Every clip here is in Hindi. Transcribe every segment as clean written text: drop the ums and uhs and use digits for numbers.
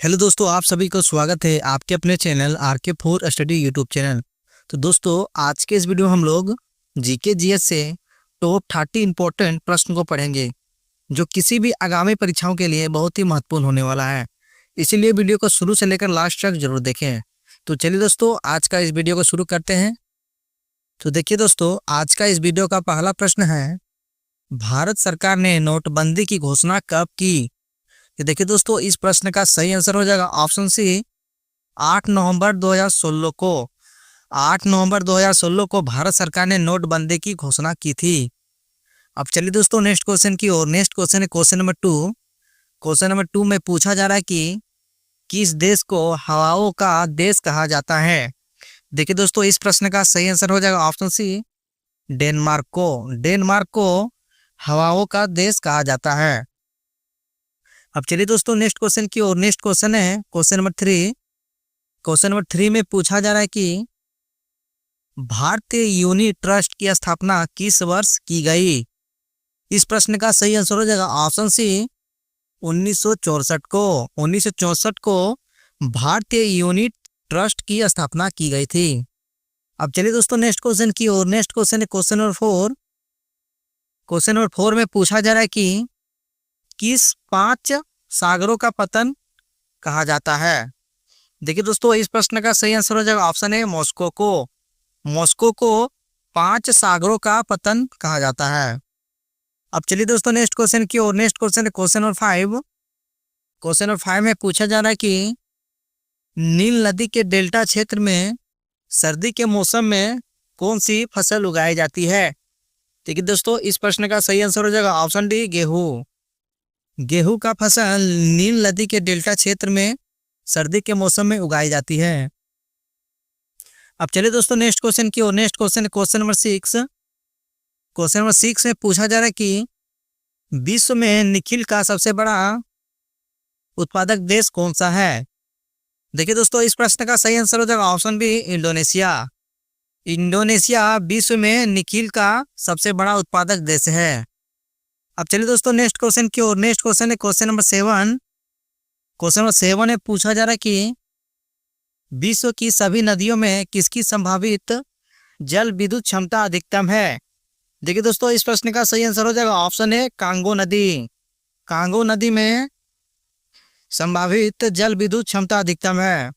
हेलो दोस्तों, आप सभी को स्वागत है आपके अपने channel RK4 study YouTube channel. तो दोस्तों, आज के इस वीडियो में हम लोग जीके जीएस से टॉप 30 इंपॉर्टेंट प्रश्न को पढ़ेंगे जो किसी भी आगामी परीक्षाओं के लिए बहुत ही महत्वपूर्ण होने वाला है। इसीलिए वीडियो को शुरू से लेकर लास्ट तक जरूर देखें। तो चलिए दोस्तों, आज का इस वीडियो को शुरू करते हैं। तो देखिए दोस्तों, आज का इस वीडियो का पहला प्रश्न है, भारत सरकार ने नोटबंदी की घोषणा कब की? ये देखिए दोस्तों, इस प्रश्न का सही आंसर हो जाएगा ऑप्शन सी, 8 नवंबर 2016 को। 8 नवंबर 2016 को भारत सरकार ने नोटबंदी की घोषणा की थी। अब चलिए दोस्तों, नेक्स्ट क्वेश्चन की ओर। नेक्स्ट क्वेश्चन है क्वेश्चन नंबर 2। क्वेश्चन नंबर 2 में पूछा जा रहा है कि किस देश को हवाओं का देश कहा जाता है? देखिए दोस्तों, इस प्रश्न का सही आंसर हो जाएगा ऑप्शन सी, डेनमार्क को। डेनमार्क को हवाओं का देश कहा जाता है। अब चलिए दोस्तों, नेक्स्ट क्वेश्चन की ओर। नेक्स्ट क्वेश्चन है क्वेश्चन नंबर 3। क्वेश्चन नंबर 3 में पूछा जा रहा है कि भारतीय यूनिट ट्रस्ट की स्थापना किस वर्ष की गई? इस प्रश्न का सही आंसर हो जाएगा ऑप्शन सी, 1964 को। 1964 को भारतीय यूनिट ट्रस्ट की स्थापना की गई थी। अब चलिए दोस्तों, नेक्स्ट क्वेश्चन की ओर। नेक्स्ट क्वेश्चन है क्वेश्चन नंबर 4। क्वेश्चन नंबर 4 में पूछा जा रहा है कि किस 5 सागरों का पतन कहा जाता है? देखिए दोस्तों, इस प्रश्न का सही आंसर हो जाएगा ऑप्शन है, मॉस्को को। मॉस्को को 5 सागरों का पतन कहा जाता है। अब चलिए दोस्तों, नेक्स्ट क्वेश्चन की ओर। नेक्स्ट क्वेश्चन है क्वेश्चन नंबर 5। क्वेश्चन नंबर 5 में पूछा जा रहा है कि नील नदी के डेल्टा क्षेत्र में सर्दी के मौसम में कौन सी फसल उगाई जाती है? देखिए दोस्तों, इस प्रश्न का सही आंसर हो जाएगा ऑप्शन डी, गेहूं। गेहूं का फसल नील नदी के डेल्टा क्षेत्र में सर्दी के मौसम में उगाई जाती है। अब चलिए दोस्तों, नेक्स्ट क्वेश्चन की ओर। नेक्स्ट क्वेश्चन है क्वेश्चन नंबर 6। क्वेश्चन नंबर 6 में पूछा जा रहा है कि विश्व में निकिल का सबसे बड़ा उत्पादक देश कौन सा है? देखिए दोस्तों, इस प्रश्न का सही आंसर हो जाएगा ऑप्शन बी, इंडोनेशिया। इंडोनेशिया विश्व में निकिल का सबसे बड़ा उत्पादक देश है। अब चलिए दोस्तों, नेक्स्ट क्वेश्चन की ओर। नेक्स्ट क्वेश्चन है क्वेश्चन नंबर 7। क्वेश्चन नंबर 7 में पूछा जा रहा है कि विश्व की सभी नदियों में किसकी संभावित जल विद्युत क्षमता अधिकतम है? देखिए दोस्तों, इस प्रश्न का सही आंसर हो जाएगा ऑप्शन है, कांगो नदी। कांगो नदी में संभावित जल विद्युत क्षमता अधिकतम है।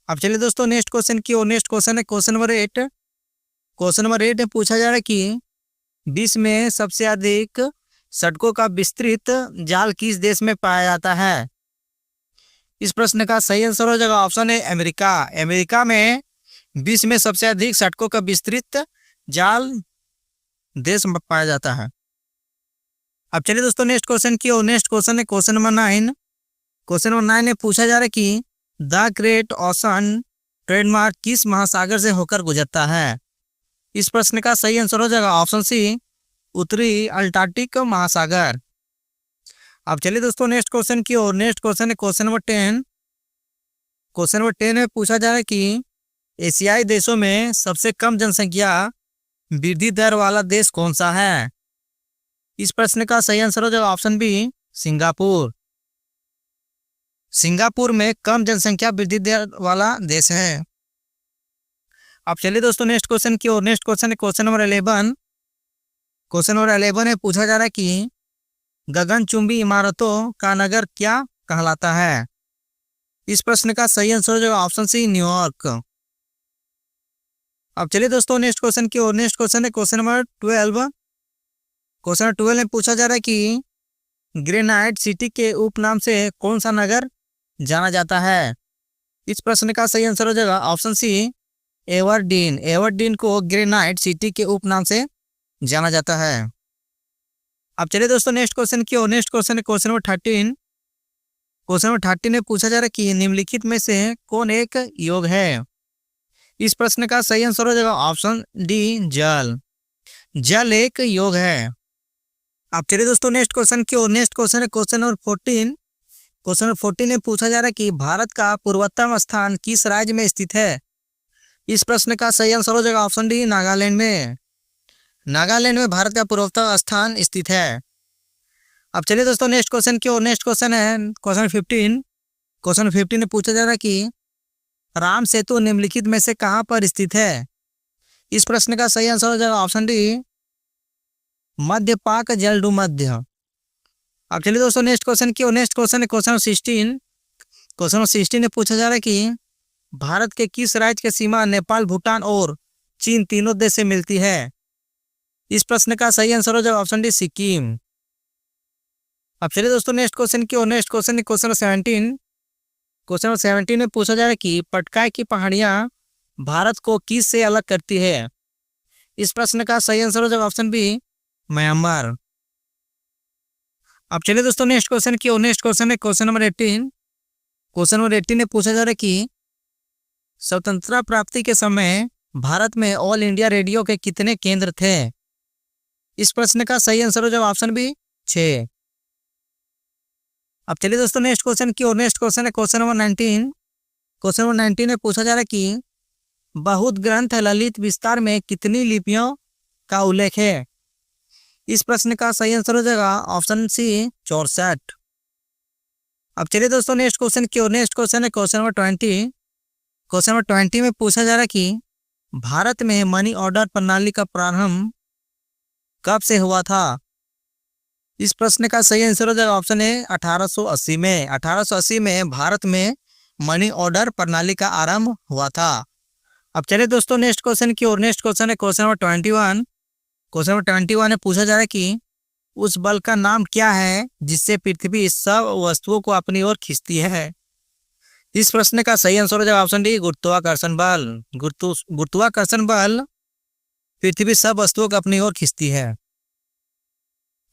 अब चलिए दोस्तों, नेक्स्ट क्वेश्चन की ओर। नेक्स्ट क्वेश्चन है क्वेश्चन नंबर 8। क्वेश्चन नंबर 8 में पूछा जा रहा है कि विश्व में सबसे अधिक सड़कों का विस्तृत जाल किस देश में पाया जाता है? इस प्रश्न का सही आंसर हो जाएगा ऑप्शन है, अमेरिका। अमेरिका में विश्व में सबसे अधिक सड़कों का विस्तृत जाल देश में पाया जाता है। अब चलिए दोस्तों, नेक्स्ट क्वेश्चन की ओर। नेक्स्ट क्वेश्चन है क्वेश्चन नंबर 9। क्वेश्चन नंबर 9 में पूछा जा रहा है कि द ग्रेट ओशन ट्रेडमार्क किस महासागर से होकर गुजरता है? इस प्रश्न का सही आंसर हो जाएगा ऑप्शन सी, उत्तरी अल्टार्कटिक महासागर। अब चलिए दोस्तों, नेक्स्ट क्वेश्चन की ओर। नेक्स्ट क्वेश्चन है क्वेश्चन नंबर 10। क्वेश्चन नंबर 10 में पूछा जा रहा है कि एशियाई देशों में सबसे कम जनसंख्या वृद्धि दर वाला देश कौन सा है? इस प्रश्न का सही आंसर हो जाएगा ऑप्शन बी, सिंगापुर। सिंगापुर में कम जनसंख्या वृद्धि दर वाला देश है। अब चलिए दोस्तों, नेक्स्ट क्वेश्चन की ओर। नेक्स्ट क्वेश्चन है क्वेश्चन नंबर 11। क्वेश्चन नंबर 11 में पूछा जा रहा है कि गगनचुंबी इमारतों का नगर क्या कहलाता है? इस प्रश्न का सही आंसर हो जाएगा ऑप्शन सी, न्यूयॉर्क। अब चलिए दोस्तों, नेक्स्ट क्वेश्चन की ओर। नेक्स्ट क्वेश्चन है क्वेश्चन नंबर 12। क्वेश्चन नंबर 12 में पूछा जा रहा है कि ग्रेनाइट सिटी के उपनाम से कौन सा नगर जाना जाता है? इस प्रश्न का सही आंसर हो जाएगा ऑप्शन सी, एवर्डीन। एवर्डीन को ग्रेनाइट सिटी के उपनाम से जाना जाता है। अब चलिए दोस्तों, नेक्स्ट क्वेश्चन की ओर। नेक्स्ट क्वेश्चन है क्वेश्चन नंबर 13। क्वेश्चन नंबर 13 में पूछा जा रहा है कि निम्नलिखित में से कौन एक योग है? इस प्रश्न का सही आंसर हो जाएगा ऑप्शन डी, जल। जल एक योग है। अब चलिए दोस्तों, नेक्स्ट क्वेश्चन की ओर। नेक्स्ट क्वेश्चन है क्वेश्चन नंबर 14। क्वेश्चन नंबर 14 में पूछा जा रहा है कि भारत का पूर्वोत्तम स्थान किस राज्य में स्थित है? इस प्रश्न का सही आंसर हो जाएगा ऑप्शन डी, नागालैंड में। नागालैंड में भारत का पूर्वोत्तर स्थान स्थित है। अब चलिए दोस्तों, नेक्स्ट क्वेश्चन की ओर। नेक्स्ट क्वेश्चन है क्वेश्चन 15। क्वेश्चन 15 में पूछा जा रहा है कि राम सेतु निम्नलिखित में से कहाँ पर स्थित है। इस प्रश्न का सही आंसर हो जाएगा ऑप्शन डी, मध्य पाक जलडू मध्य। अब चलिए दोस्तों नेक्स्ट क्वेश्चन की, नेक्स्ट क्वेश्चन है क्वेश्चन 16। क्वेश्चन 16 में पूछा जा रहा है कि भारत के किस राज्य की सीमा नेपाल, भूटान और चीन तीनों देश से मिलती है। इस प्रश्न का सही आंसर हो जाएगा ऑप्शन डी, सिक्किम। अब चलिए दोस्तों नेक्स्ट क्वेश्चन की, नेक्स्ट क्वेश्चन है क्वेश्चन 17। क्वेश्चन 17 में पूछा जा रहा है कि पटकाई की पहाड़ियां भारत को किस से अलग करती है। इस प्रश्न का सही आंसर हो जाएगा ऑप्शन बी, म्यांमार। अब चलिए दोस्तों नेक्स्ट क्वेश्चन की, नेक्स्ट क्वेश्चन है क्वेश्चन नंबर 18। क्वेश्चन नंबर 18 में पूछा जा रहा है कि स्वतंत्रता प्राप्ति के समय भारत में ऑल इंडिया रेडियो के कितने केंद्र थे। इस प्रश्न का सही आंसर हो जाएगा ऑप्शन बी, 6। अब चलिए दोस्तों नेक्स्ट क्वेश्चन की, नेक्स्ट क्वेश्चन है क्वेश्चन नंबर 19। क्वेश्चन नंबर 19 में पूछा जा रहा है कि बहुत ग्रंथ ललित विस्तार में कितनी लिपियों का उल्लेख है। इस प्रश्न का सही आंसर हो जाएगा ऑप्शन सी, 64। अब चलिए दोस्तों नेक्स्ट क्वेश्चन की, नेक्स्ट क्वेश्चन है क्वेश्चन नंबर 20। क्वेश्चन नंबर 20 में पूछा जा रहा है कि भारत में मनी ऑर्डर प्रणाली का प्रारंभ कब से हुआ था। इस प्रश्न का सही आंसर हो जाएगा ऑप्शन ए, 1880 में। 1880 में भारत में मनी ऑर्डर प्रणाली का आरंभ हुआ था। अब चलिए दोस्तों नेक्स्ट क्वेश्चन की, नेक्स्ट क्वेश्चन है क्वेश्चन नंबर 21। क्वेश्चन नंबर 21 में पूछा जा रहा है कि उस बल का नाम क्या है जिससे पृथ्वी सब वस्तुओं को अपनी ओर खींचती है। इस प्रश्न का सही आंसर हो जाएगा ऑप्शन डी, गुरुत्वाकर्षण बल। गुरुत्वाकर्षण बल पृथ्वी सब वस्तुओं को अपनी ओर खींचती है।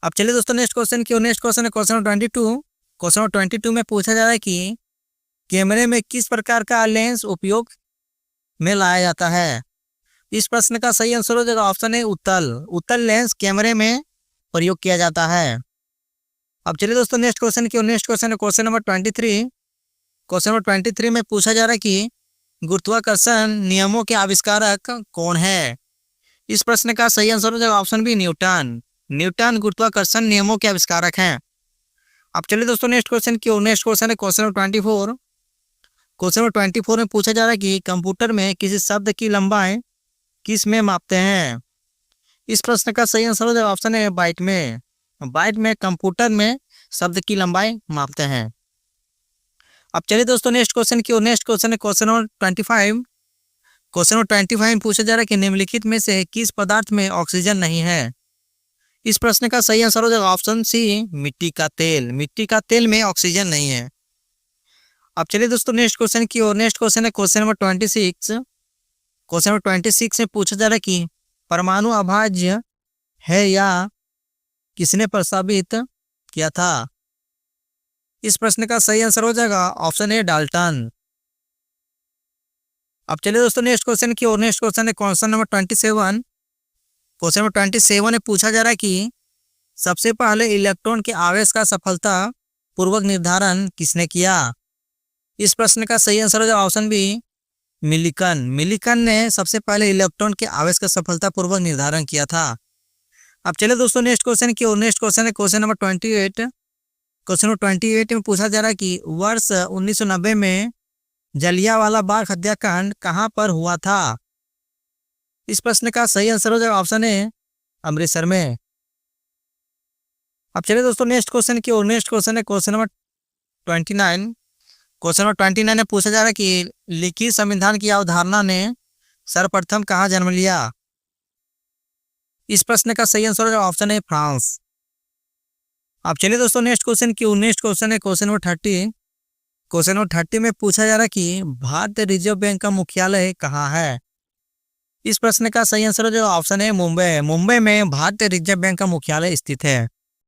अब चलिए दोस्तों नेक्स्ट क्वेश्चन की, नेक्स्ट क्वेश्चन है क्वेश्चन नंबर 22। क्वेश्चन नंबर 22 में पूछा जा रहा है कि कैमरे में किस प्रकार का लेंस उपयोग में लाया जाता है। इस प्रश्न का सही आंसर हो जाएगा ऑप्शन ए, उत्तल लेंस कैमरे में प्रयोग किया जाता है। अब चलिए दोस्तों नेक्स्ट क्वेश्चन की, नेक्स्ट क्वेश्चन है क्वेश्चन नंबर 23। क्वेश्चन नंबर 23 में पूछा जा रहा है कि गुरुत्वाकर्षण नियमों के आविष्कारक कौन है। इस प्रश्न का सही आंसर हो जाएगा ऑप्शन बी, न्यूटन। न्यूटन गुरुत्वाकर्षण नियमों के आविष्कारक हैं। अब चलिए दोस्तों नेक्स्ट क्वेश्चन की, नेक्स्ट क्वेश्चन है क्वेश्चन नंबर 24। क्वेश्चन नंबर 24 में पूछा जा रहा है कि कंप्यूटर में किसी शब्द की लंबाई किस में मापते हैं। इस प्रश्न का सही आंसर हो जाएगा ऑप्शन है, बाइट में। बाइट में कंप्यूटर में शब्द की लंबाई मापते हैं। अब चलिए दोस्तों नेक्स्ट क्वेश्चन की, नेक्स्ट क्वेश्चन है क्वेश्चन नंबर 25। क्वेश्चन नंबर 25 में पूछा जा रहा है कि निम्नलिखित में से किस पदार्थ में ऑक्सीजन नहीं है। इस प्रश्न का सही आंसर हो जाएगा ऑप्शन सी, मिट्टी का तेल। मिट्टी का तेल में ऑक्सीजन नहीं है। अब चलिए दोस्तों नेक्स्ट क्वेश्चन की, नेक्स्ट क्वेश्चन है क्वेश्चन नंबर 26। क्वेश्चन नंबर 26 में पूछा जा रहा है कि परमाणु अभाज्य है या किसने प्रस्तावित किया था। इस प्रश्न का सही आंसर हो जाएगा ऑप्शन ए, डाल्टन। अब चलिए दोस्तों नेक्स्ट क्वेश्चन की, नेक्स्ट क्वेश्चन है क्वेश्चन नंबर 27। क्वेश्चन नंबर 27 में पूछा जा रहा है कि सबसे पहले इलेक्ट्रॉन के आवेश का सफलता पूर्वक निर्धारण किसने किया। इस प्रश्न का सही आंसर हो जाएगा ऑप्शन बी, मिलिकन। मिलिकन ने सबसे पहले इलेक्ट्रॉन के आवेश का सफलतापूर्वक निर्धारण किया था। अब चलिए दोस्तों नेक्स्ट क्वेश्चन की, नेक्स्ट क्वेश्चन है क्वेश्चन नंबर 28। क्वेश्चन नंबर 28 में पूछा जा रहा है कि वर्ष 1990 में जलियांवाला बाग हत्याकांड कहां पर हुआ था। इस प्रश्न का सही आंसर हो जाएगा ऑप्शन ए, अमृतसर में। अब चलिए दोस्तों नेक्स्ट क्वेश्चन की, नेक्स्ट क्वेश्चन है क्वेश्चन नंबर 29। क्वेश्चन नंबर 29 में पूछा जा रहा है कि लिखित संविधान की अवधारणा ने सर्वप्रथम कहाँ जन्म लिया। इस प्रश्न का सही आंसर हो जाएगा ऑप्शन ए, फ्रांस। अब चलिए दोस्तों नेक्स्ट क्वेश्चन की, नेक्स्ट क्वेश्चन है क्वेश्चन नंबर 30। क्वेश्चन नंबर 30 में पूछा जा रहा है कि भारतीय रिजर्व बैंक का मुख्यालय कहाँ है। इस प्रश्न का सही आंसर हो जाएगा ऑप्शन है, मुंबई। मुंबई में भारतीय रिजर्व बैंक का मुख्यालय स्थित है।